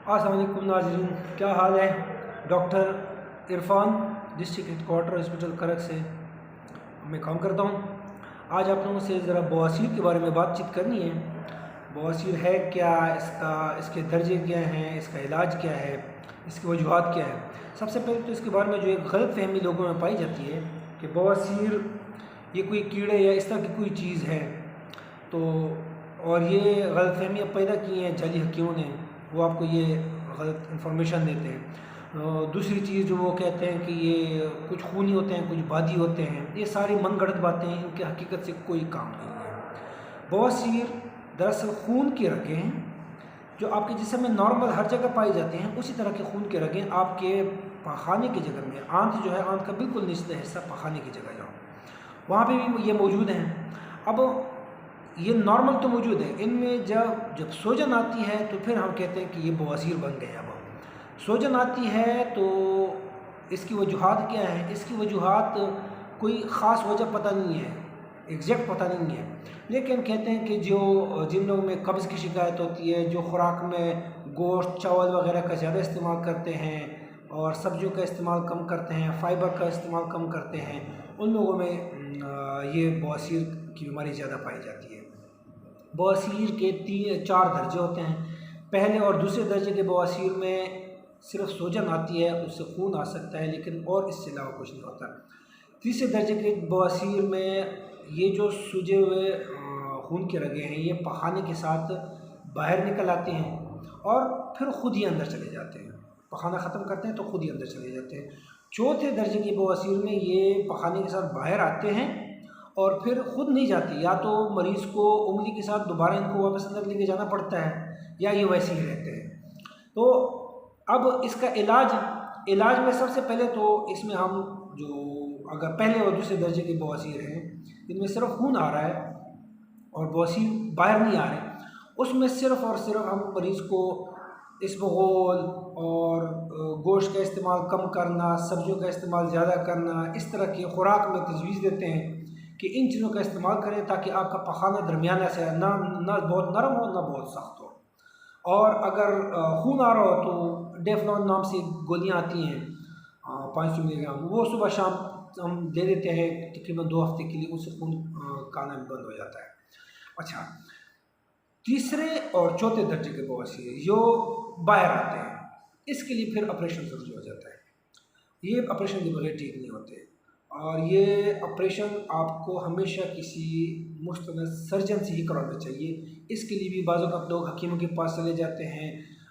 अस्सलाम वालेकुम नाज़रीन, क्या हाल है। Doctor Irfan district headquarter hospital करक से मैं काम करता हूँ। आज आप लोगों से ज़रा बवासीर के बारे में बातचीत करनी है। बवासीर है क्या, इसके दर्जे क्या हैं, इसका इलाज क्या है, इसकी वजूहात क्या है। सबसे पहले तो इसके बारे में जो एक गलत फहमी लोगों में पाई जाती है कि बवासीर ये कोई कीड़े या इस तरह की कोई चीज़ है, तो और ये गलत फहमियाँ पैदा की हैं जाली हकीमों ने, वो आपको ये गलत इन्फॉर्मेशन देते हैं। दूसरी चीज़ जो वो कहते हैं कि ये कुछ खूनी होते हैं, कुछ बादी होते हैं, ये सारी मनगढ़ंत बातें हैं, इनकी हकीकत से कोई काम नहीं है। बवासीर दरअसल खून के रगे हैं जो आपके जिस्म में नॉर्मल हर जगह पाए जाते हैं। उसी तरह के खून के रगे आपके पखाने की जगह में, आंत जो है, आंत का बिल्कुल निचला हिस्सा पखाने की जगह जाओ, वहाँ पे भी ये मौजूद हैं। अब ये नॉर्मल तो मौजूद है, इनमें जब सोजन आती है तो फिर हम कहते हैं कि ये बवासीर बन गए। अब सोजन आती है तो इसकी वजूहात क्या है। इसकी वजूहात कोई ख़ास वजह पता नहीं है, एग्जैक्ट पता नहीं है, लेकिन कहते हैं कि जिन लोगों में कब्ज़ की शिकायत होती है, जो खुराक में गोश्त चावल वगैरह का ज़्यादा इस्तेमाल करते हैं और सब्जियों का इस्तेमाल कम करते हैं, फ़ाइबर का इस्तेमाल कम करते हैं, उन लोगों में ये बवासीर की बीमारी ज़्यादा पाई जाती है। बवासीर के 3-4 दर्जे होते हैं। पहले और दूसरे दर्जे के बवासीर में सिर्फ सूजन आती है, उससे खून आ सकता है, लेकिन और इससे अलावा कुछ नहीं होता। तीसरे दर्जे के बवासीर में ये जो सूजे हुए खून के रगे हैं, ये पखाने के साथ बाहर निकल आते हैं और फिर ख़ुद ही अंदर चले जाते हैं। पखाना ख़त्म करते हैं तो ख़ुद ही अंदर चले जाते हैं। चौथे दर्जे के बवासीर में ये पखाने के साथ बाहर आते हैं और फिर ख़ुद नहीं जाती, या तो मरीज़ को उंगली के साथ दोबारा इनको वापस अंदर लेके जाना पड़ता है, या ये वैसे ही रहते हैं। तो अब इसका इलाज में सबसे पहले तो इसमें हम जो अगर पहले और दूसरे दर्जे के बवासीर हैं, इनमें सिर्फ खून आ रहा है और बवासीर बाहर नहीं आ रहे, उसमें सिर्फ और सिर्फ हम मरीज़ को इसबगोल और गोश्त का इस्तेमाल कम करना, सब्जियों का इस्तेमाल ज़्यादा करना, इस तरह की खुराक में तजवीज़ देते हैं कि इन चीज़ों का इस्तेमाल करें ताकि आपका पखाना दरमियाना से ना बहुत नरम हो ना बहुत सख्त हो। और अगर खून आ रहा हो तो डेफलॉन नाम से गोलियां आती हैं 500 मिलीग्राम, वो सुबह शाम हम दे देते हैं तकरीबन 2 हफ्ते के लिए, उससे खून का आना बंद हो जाता है। अच्छा, तीसरे और चौथे दर्जे के बवासीर जो बाहर आते हैं, इसके लिए फिर ऑपरेशन ज़रूरी हो जाता है। ये ऑपरेशन के बगैर ठीक नहीं होते और ये ऑपरेशन आपको हमेशा किसी मुस्तनद सर्जन से ही कराना चाहिए। इसके लिए भी बाज़ वक़्त लोग हकीमों के पास चले जाते हैं।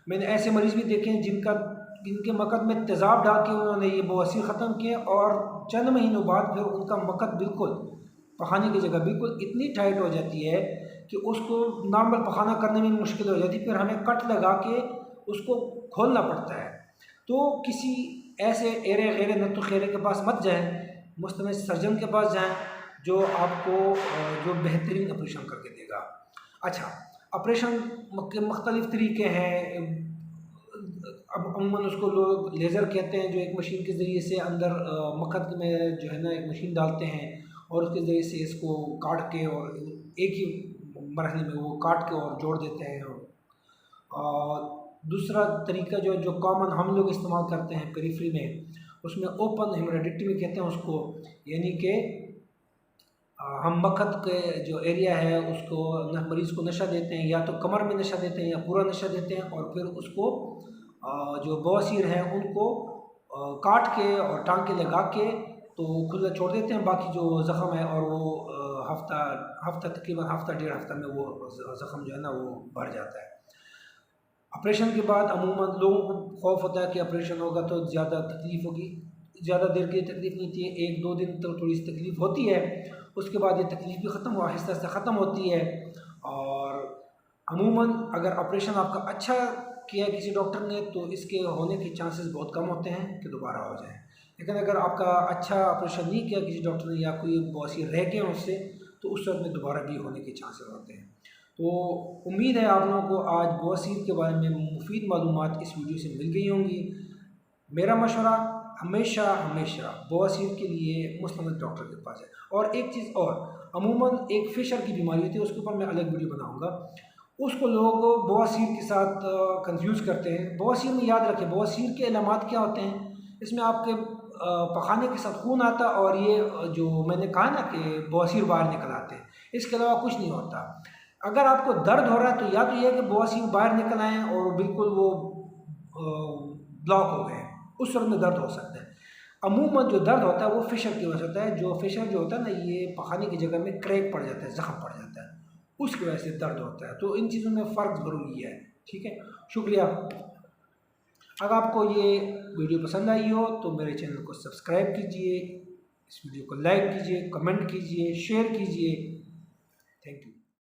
मैंने ऐसे मरीज़ भी देखे हैं जिनके मकद में तेज़ाब डाल के उन्होंने ये बवासीर ख़त्म किए और चंद महीनों बाद फिर उनका मकद बिल्कुल पखाने की जगह बिल्कुल इतनी टाइट हो जाती है कि उसको नॉर्मल पखाना करने में मुश्किल हो जाती है, फिर हमें कट लगा के उसको खोलना पड़ता है। तो किसी ऐसे एरे गैरे नत्थु खेरे के पास मत जाएं, मुस्तनद सर्जन के पास जाएं जो आपको जो बेहतरीन ऑपरेशन करके देगा। अच्छा, ऑपरेशन के मुख्तलिफ़ तरीके हैं। अब अमूमन उसको लोग लेज़र कहते हैं, जो एक मशीन के ज़रिए से अंदर मकद में जो है ना एक मशीन डालते हैं और उसके ज़रिए से इसको काट के और एक ही मरहले में वो काट के और जोड़ देते हैं। और दूसरा तरीका जो कॉमन हम लोग इस्तेमाल करते हैं पेरिफेरी में, उसमें ओपन हेमोरेडिक्टमी कहते हैं उसको, यानी कि हम मकद के जो एरिया है उसको मरीज़ को नशा देते हैं, या तो कमर में नशा देते हैं या पूरा नशा देते हैं, और फिर उसको जो बवासीर हैं उनको काट के और टांके लगा के तो खुला छोड़ देते हैं। बाकी जो ज़ख़म है और वो तकरीबन हफ्ता 1.5 हफ्ता में वो ज़ख़म जो है ना वो भर जाता है। ऑपरेशन के बाद अमूमन लोगों को खौफ होता है कि ऑपरेशन होगा तो ज़्यादा तकलीफ़ होगी। ज़्यादा देर की तकलीफ़ नहीं थी, 1-2 दिन तो थोड़ी सी तकलीफ़ होती है, उसके बाद ये तकलीफ़ भी ख़त्म आहिस्ता आहिस्ता ख़त्म होती है। और अमूमन अगर ऑपरेशन आपका अच्छा किया है किसी डॉक्टर ने तो इसके होने के चांसेस बहुत कम होते हैं कि दोबारा हो जाए। लेकिन अगर आपका अच्छा ऑपरेशन नहीं किया किसी डॉक्टर ने या कोई बवासीर रह गए उससे, तो उस वक्त में दोबारा भी होने के चांसेस होते हैं। तो उम्मीद है आप लोगों को आज बवासीर के बारे में मुफीद मालूमात इस वीडियो से मिल गई होंगी। मेरा मशवरा हमेशा बवासीर के लिए मुस्तनद डॉक्टर के पास है। और एक चीज़ और, अमूमन एक फिशर की बीमारी होती है, उसके ऊपर मैं अलग वीडियो बनाऊंगा। उसको लोग बवासीर के साथ कंफ्यूज करते हैं। बवासीर में याद रखें, बवासीर के अलामात क्या होते हैं, इसमें आपके पखाने के साथ खून आता और ये जो मैंने कहा ना कि बवासीर बाहर निकल आते हैं, इसके अलावा कुछ नहीं होता। अगर आपको दर्द हो रहा है तो या तो ये कि बवासीर बाहर निकल आए और बिल्कुल वो ब्लॉक हो गए, उस वक्त में दर्द हो सकता है। अमूमन जो दर्द होता है वो फिशर की वजह से होता है। जो फिशर जो होता है ना, ये पखाने की जगह में क्रैक पड़ जाता है, जख्म पड़ जाता है, उसकी वजह से दर्द होता है। तो इन चीज़ों में फ़र्क ज़रूरी है। ठीक है, शुक्रिया। अगर आपको ये वीडियो पसंद आई हो तो मेरे चैनल को सब्सक्राइब कीजिए, इस वीडियो को लाइक कीजिए, कमेंट कीजिए, शेयर कीजिए। Thank you.